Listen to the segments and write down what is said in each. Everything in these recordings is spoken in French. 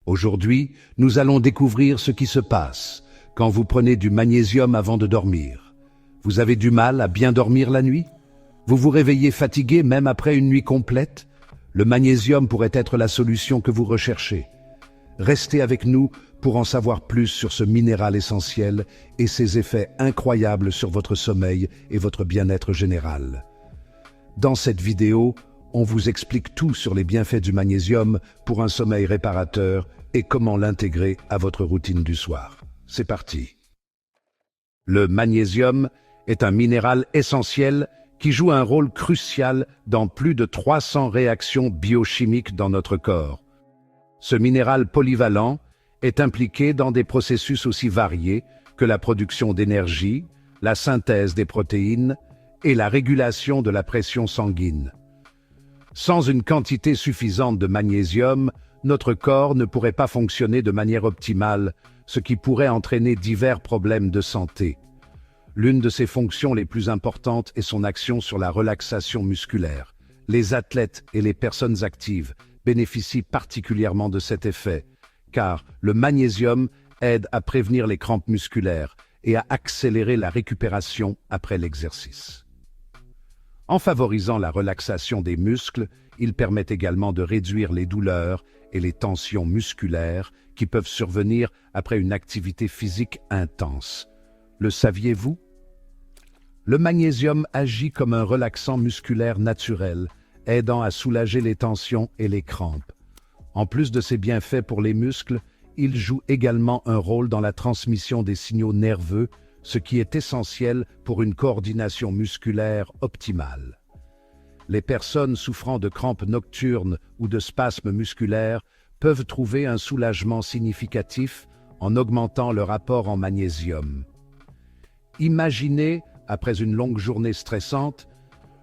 Aujourd'hui, nous allons découvrir ce qui se passe quand vous prenez du magnésium avant de dormir. Vous avez du mal à bien dormir la nuit? Vous vous réveillez fatigué même après une nuit complète? Le magnésium pourrait être la solution que vous recherchez. Restez avec nous pour en savoir plus sur ce minéral essentiel et ses effets incroyables sur votre sommeil et votre bien-être général. Dans cette vidéo, on vous explique tout sur les bienfaits du magnésium pour un sommeil réparateur et comment l'intégrer à votre routine du soir. C'est parti. Le magnésium est un minéral essentiel qui joue un rôle crucial dans plus de 300 réactions biochimiques dans notre corps. Ce minéral polyvalent est impliqué dans des processus aussi variés que la production d'énergie, la synthèse des protéines et la régulation de la pression sanguine. Sans une quantité suffisante de magnésium, notre corps ne pourrait pas fonctionner de manière optimale, ce qui pourrait entraîner divers problèmes de santé. L'une de ses fonctions les plus importantes est son action sur la relaxation musculaire. Les athlètes et les personnes actives bénéficient particulièrement de cet effet, car le magnésium aide à prévenir les crampes musculaires et à accélérer la récupération après l'exercice. En favorisant la relaxation des muscles, il permet également de réduire les douleurs et les tensions musculaires qui peuvent survenir après une activité physique intense. Le saviez-vous? Le magnésium agit comme un relaxant musculaire naturel, aidant à soulager les tensions et les crampes. En plus de ses bienfaits pour les muscles, il joue également un rôle dans la transmission des signaux nerveux, ce qui est essentiel pour une coordination musculaire optimale. Les personnes souffrant de crampes nocturnes ou de spasmes musculaires peuvent trouver un soulagement significatif en augmentant leur apport en magnésium. Imaginez, après une longue journée stressante,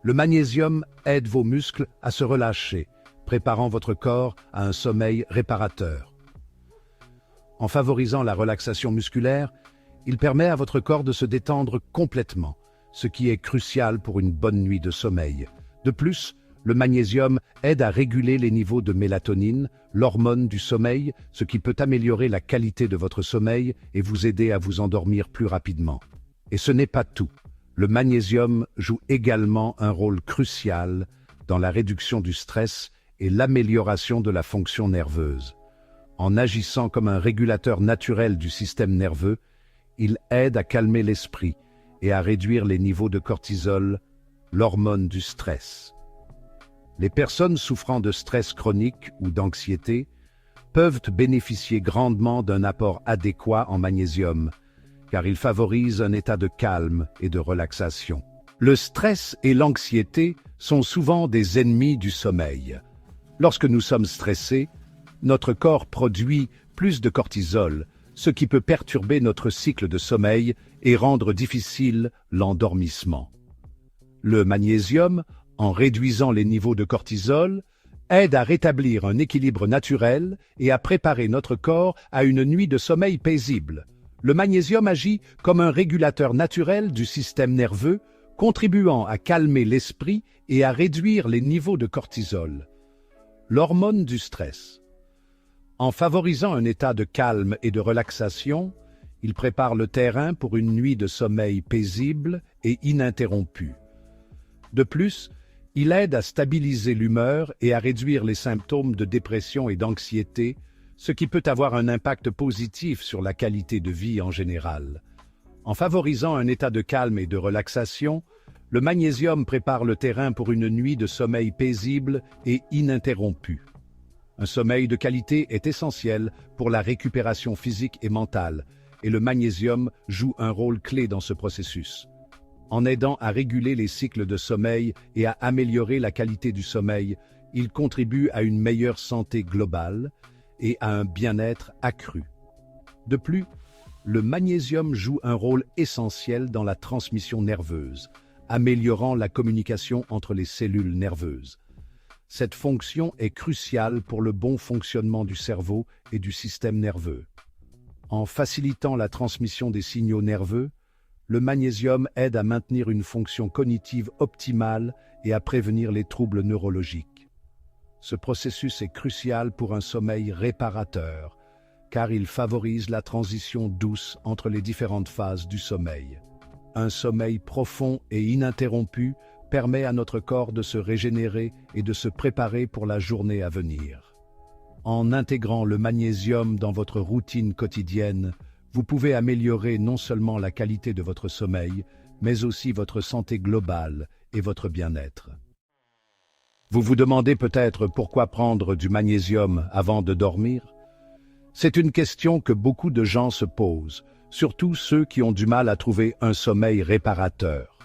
le magnésium aide vos muscles à se relâcher, préparant votre corps à un sommeil réparateur. En favorisant la relaxation musculaire, il permet à votre corps de se détendre complètement, ce qui est crucial pour une bonne nuit de sommeil. De plus, le magnésium aide à réguler les niveaux de mélatonine, l'hormone du sommeil, ce qui peut améliorer la qualité de votre sommeil et vous aider à vous endormir plus rapidement. Et ce n'est pas tout. Le magnésium joue également un rôle crucial dans la réduction du stress et l'amélioration de la fonction nerveuse. En agissant comme un régulateur naturel du système nerveux, il aide à calmer l'esprit et à réduire les niveaux de cortisol, l'hormone du stress. Les personnes souffrant de stress chronique ou d'anxiété peuvent bénéficier grandement d'un apport adéquat en magnésium, car il favorise un état de calme et de relaxation. Le stress et l'anxiété sont souvent des ennemis du sommeil. Lorsque nous sommes stressés, notre corps produit plus de cortisol, ce qui peut perturber notre cycle de sommeil et rendre difficile l'endormissement. Le magnésium, en réduisant les niveaux de cortisol, aide à rétablir un équilibre naturel et à préparer notre corps à une nuit de sommeil paisible. Le magnésium agit comme un régulateur naturel du système nerveux, contribuant à calmer l'esprit et à réduire les niveaux de cortisol, l'hormone du stress. En favorisant un état de calme et de relaxation, il prépare le terrain pour une nuit de sommeil paisible et ininterrompue. De plus, il aide à stabiliser l'humeur et à réduire les symptômes de dépression et d'anxiété, ce qui peut avoir un impact positif sur la qualité de vie en général. En favorisant un état de calme et de relaxation, le magnésium prépare le terrain pour une nuit de sommeil paisible et ininterrompue. Un sommeil de qualité est essentiel pour la récupération physique et mentale, et le magnésium joue un rôle clé dans ce processus. En aidant à réguler les cycles de sommeil et à améliorer la qualité du sommeil, il contribue à une meilleure santé globale et à un bien-être accru. De plus, le magnésium joue un rôle essentiel dans la transmission nerveuse, améliorant la communication entre les cellules nerveuses. Cette fonction est cruciale pour le bon fonctionnement du cerveau et du système nerveux. En facilitant la transmission des signaux nerveux, le magnésium aide à maintenir une fonction cognitive optimale et à prévenir les troubles neurologiques. Ce processus est crucial pour un sommeil réparateur, car il favorise la transition douce entre les différentes phases du sommeil. Un sommeil profond et ininterrompu permet à notre corps de se régénérer et de se préparer pour la journée à venir. En intégrant le magnésium dans votre routine quotidienne, vous pouvez améliorer non seulement la qualité de votre sommeil, mais aussi votre santé globale et votre bien-être. Vous vous demandez peut-être pourquoi prendre du magnésium avant de dormir? C'est une question que beaucoup de gens se posent, surtout ceux qui ont du mal à trouver un sommeil réparateur.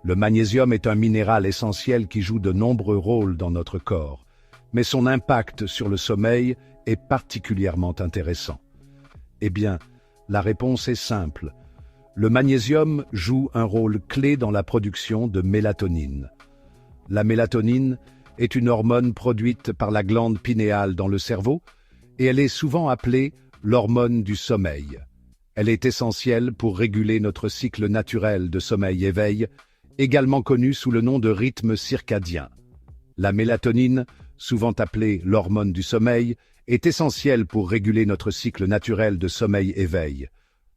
Le magnésium est un minéral essentiel qui joue de nombreux rôles dans notre corps, mais son impact sur le sommeil est particulièrement intéressant. Eh bien, la réponse est simple. Le magnésium joue un rôle clé dans la production de mélatonine. La mélatonine est une hormone produite par la glande pinéale dans le cerveau et elle est souvent appelée l'hormone du sommeil. Elle est essentielle pour réguler notre cycle naturel de sommeil-éveil, également connu sous le nom de rythme circadien. La mélatonine, souvent appelée l'hormone du sommeil, est essentielle pour réguler notre cycle naturel de sommeil-éveil.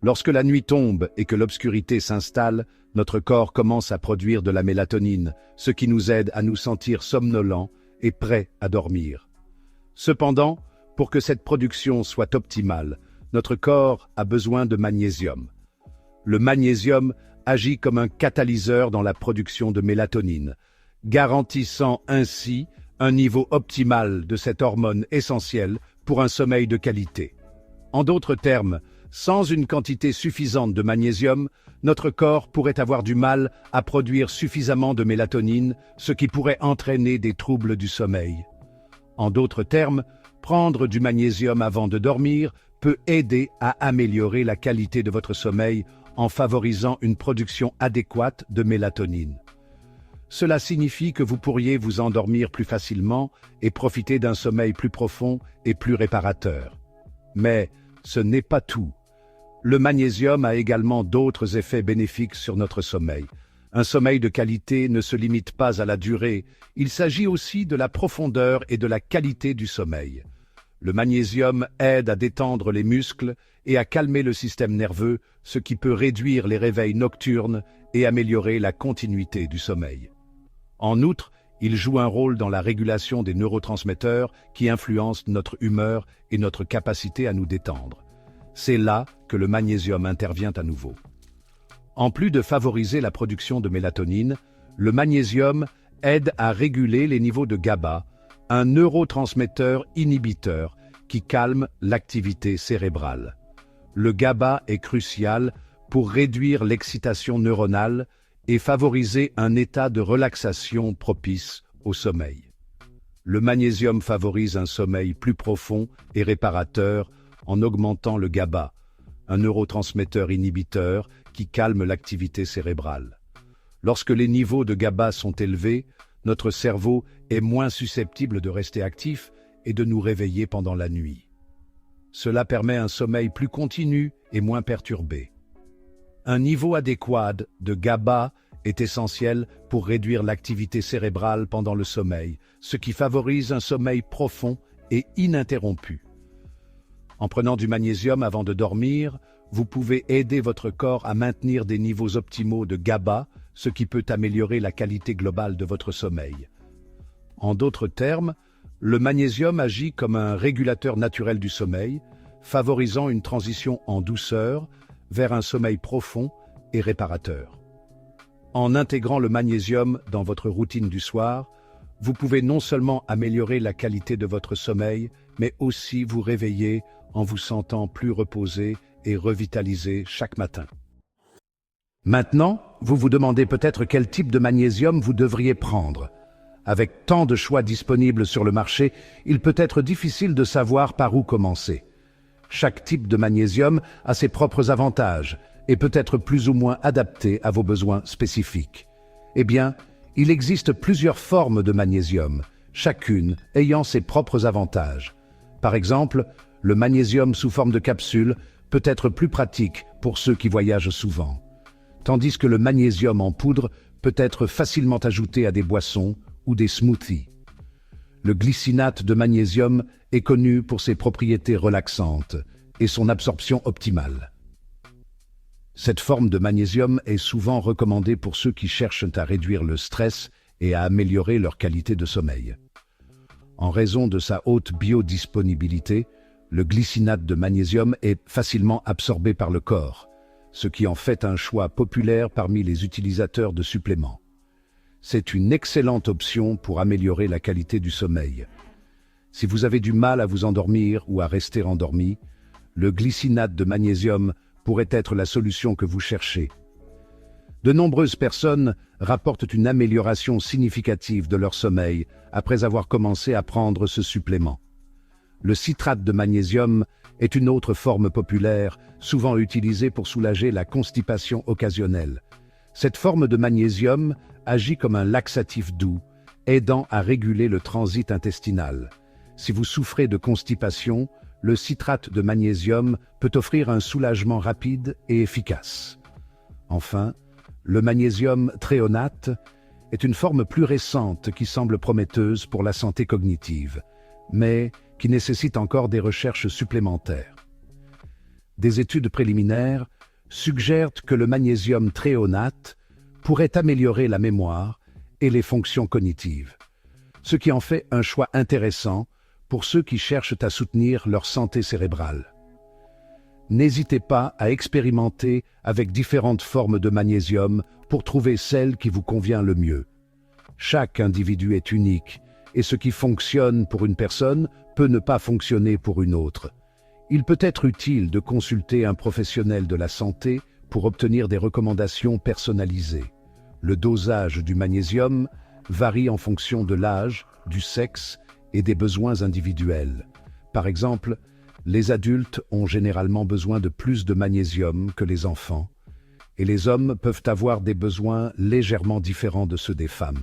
Lorsque la nuit tombe et que l'obscurité s'installe, notre corps commence à produire de la mélatonine, ce qui nous aide à nous sentir somnolents et prêts à dormir. Cependant, pour que cette production soit optimale, notre corps a besoin de magnésium. Le magnésium agit comme un catalyseur dans la production de mélatonine, garantissant ainsi un niveau optimal de cette hormone essentielle pour un sommeil de qualité. En d'autres termes, sans une quantité suffisante de magnésium, notre corps pourrait avoir du mal à produire suffisamment de mélatonine, ce qui pourrait entraîner des troubles du sommeil. En d'autres termes, prendre du magnésium avant de dormir peut aider à améliorer la qualité de votre sommeil en favorisant une production adéquate de mélatonine. Cela signifie que vous pourriez vous endormir plus facilement et profiter d'un sommeil plus profond et plus réparateur. Mais ce n'est pas tout. Le magnésium a également d'autres effets bénéfiques sur notre sommeil. Un sommeil de qualité ne se limite pas à la durée, il s'agit aussi de la profondeur et de la qualité du sommeil. Le magnésium aide à détendre les muscles et à calmer le système nerveux, ce qui peut réduire les réveils nocturnes et améliorer la continuité du sommeil. En outre, il joue un rôle dans la régulation des neurotransmetteurs qui influencent notre humeur et notre capacité à nous détendre. C'est là que le magnésium intervient à nouveau. En plus de favoriser la production de mélatonine, le magnésium aide à réguler les niveaux de GABA, un neurotransmetteur inhibiteur qui calme l'activité cérébrale. Le GABA est crucial pour réduire l'excitation neuronale et favoriser un état de relaxation propice au sommeil. Le magnésium favorise un sommeil plus profond et réparateur en augmentant le GABA, un neurotransmetteur inhibiteur qui calme l'activité cérébrale. Lorsque les niveaux de GABA sont élevés, notre cerveau est moins susceptible de rester actif et de nous réveiller pendant la nuit. Cela permet un sommeil plus continu et moins perturbé. Un niveau adéquat de GABA est essentiel pour réduire l'activité cérébrale pendant le sommeil, ce qui favorise un sommeil profond et ininterrompu. En prenant du magnésium avant de dormir, vous pouvez aider votre corps à maintenir des niveaux optimaux de GABA, ce qui peut améliorer la qualité globale de votre sommeil. En d'autres termes, le magnésium agit comme un régulateur naturel du sommeil, favorisant une transition en douceur vers un sommeil profond et réparateur. En intégrant le magnésium dans votre routine du soir, vous pouvez non seulement améliorer la qualité de votre sommeil, mais aussi vous réveiller en vous sentant plus reposé et revitalisé chaque matin. Maintenant, vous vous demandez peut-être quel type de magnésium vous devriez prendre. Avec tant de choix disponibles sur le marché, il peut être difficile de savoir par où commencer. Chaque type de magnésium a ses propres avantages et peut être plus ou moins adapté à vos besoins spécifiques. Eh bien, il existe plusieurs formes de magnésium, chacune ayant ses propres avantages. Par exemple, le magnésium sous forme de capsule peut être plus pratique pour ceux qui voyagent souvent, tandis que le magnésium en poudre peut être facilement ajouté à des boissons ou des smoothies. Le glycinate de magnésium est connu pour ses propriétés relaxantes et son absorption optimale. Cette forme de magnésium est souvent recommandée pour ceux qui cherchent à réduire le stress et à améliorer leur qualité de sommeil. En raison de sa haute biodisponibilité, le glycinate de magnésium est facilement absorbé par le corps, ce qui en fait un choix populaire parmi les utilisateurs de suppléments. C'est une excellente option pour améliorer la qualité du sommeil. Si vous avez du mal à vous endormir ou à rester endormi, le glycinate de magnésium pourrait être la solution que vous cherchez. De nombreuses personnes rapportent une amélioration significative de leur sommeil après avoir commencé à prendre ce supplément. Le citrate de magnésium est une autre forme populaire, souvent utilisée pour soulager la constipation occasionnelle. Cette forme de magnésium agit comme un laxatif doux, aidant à réguler le transit intestinal. Si vous souffrez de constipation, le citrate de magnésium peut offrir un soulagement rapide et efficace. Enfin, le magnésium thréonate est une forme plus récente qui semble prometteuse pour la santé cognitive, mais qui nécessite encore des recherches supplémentaires. Des études préliminaires suggèrent que le magnésium thréonate pourrait améliorer la mémoire et les fonctions cognitives, ce qui en fait un choix intéressant pour ceux qui cherchent à soutenir leur santé cérébrale. N'hésitez pas à expérimenter avec différentes formes de magnésium pour trouver celle qui vous convient le mieux. Chaque individu est unique et ce qui fonctionne pour une personne peut ne pas fonctionner pour une autre. Il peut être utile de consulter un professionnel de la santé pour obtenir des recommandations personnalisées. Le dosage du magnésium varie en fonction de l'âge, du sexe et des besoins individuels. Par exemple, les adultes ont généralement besoin de plus de magnésium que les enfants, et les hommes peuvent avoir des besoins légèrement différents de ceux des femmes.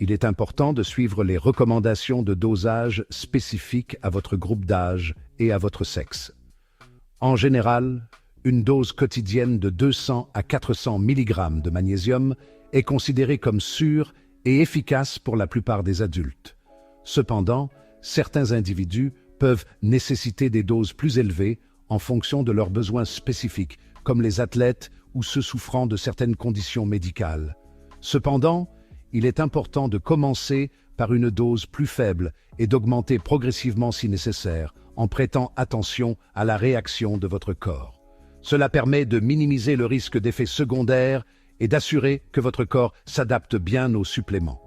Il est important de suivre les recommandations de dosage spécifiques à votre groupe d'âge et à votre sexe. En général, une dose quotidienne de 200 à 400 mg de magnésium est considérée comme sûre et efficace pour la plupart des adultes. Cependant, certains individus peuvent nécessiter des doses plus élevées en fonction de leurs besoins spécifiques, comme les athlètes ou ceux souffrant de certaines conditions médicales. Cependant, il est important de commencer par une dose plus faible et d'augmenter progressivement si nécessaire, en prêtant attention à la réaction de votre corps. Cela permet de minimiser le risque d'effets secondaires et d'assurer que votre corps s'adapte bien aux suppléments.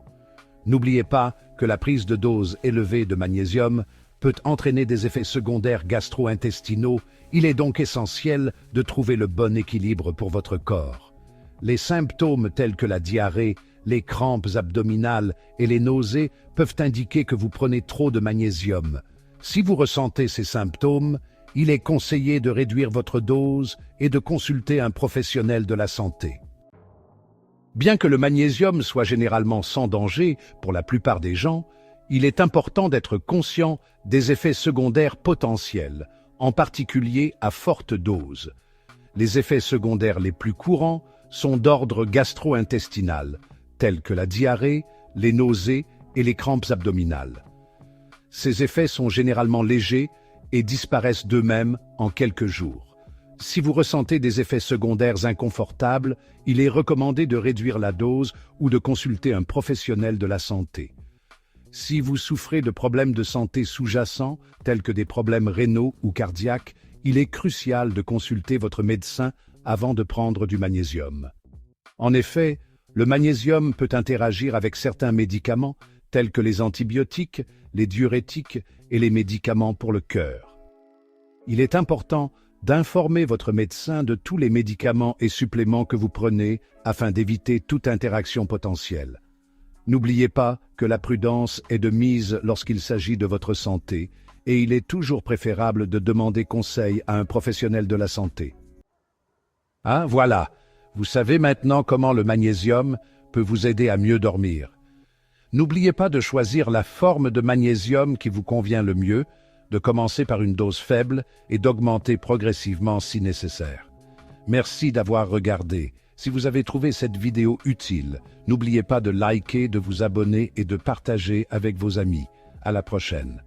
N'oubliez pas que la prise de doses élevée de magnésium peut entraîner des effets secondaires gastro-intestinaux. Il est donc essentiel de trouver le bon équilibre pour votre corps. Les symptômes tels que la diarrhée, les crampes abdominales et les nausées peuvent indiquer que vous prenez trop de magnésium. Si vous ressentez ces symptômes, il est conseillé de réduire votre dose et de consulter un professionnel de la santé. Bien que le magnésium soit généralement sans danger pour la plupart des gens, il est important d'être conscient des effets secondaires potentiels, en particulier à forte dose. Les effets secondaires les plus courants sont d'ordre gastro-intestinal, tels que la diarrhée, les nausées et les crampes abdominales. Ces effets sont généralement légers et disparaissent d'eux-mêmes en quelques jours. Si vous ressentez des effets secondaires inconfortables, il est recommandé de réduire la dose ou de consulter un professionnel de la santé. Si vous souffrez de problèmes de santé sous-jacents, tels que des problèmes rénaux ou cardiaques, il est crucial de consulter votre médecin avant de prendre du magnésium. En effet, le magnésium peut interagir avec certains médicaments, tels que les antibiotiques, les diurétiques et les médicaments pour le cœur. Il est important d'informer votre médecin de tous les médicaments et suppléments que vous prenez afin d'éviter toute interaction potentielle. N'oubliez pas que la prudence est de mise lorsqu'il s'agit de votre santé et il est toujours préférable de demander conseil à un professionnel de la santé. Ah, voilà, vous savez maintenant comment le magnésium peut vous aider à mieux dormir. N'oubliez pas de choisir la forme de magnésium qui vous convient le mieux, de commencer par une dose faible et d'augmenter progressivement si nécessaire. Merci d'avoir regardé. Si vous avez trouvé cette vidéo utile, n'oubliez pas de liker, de vous abonner et de partager avec vos amis. À la prochaine.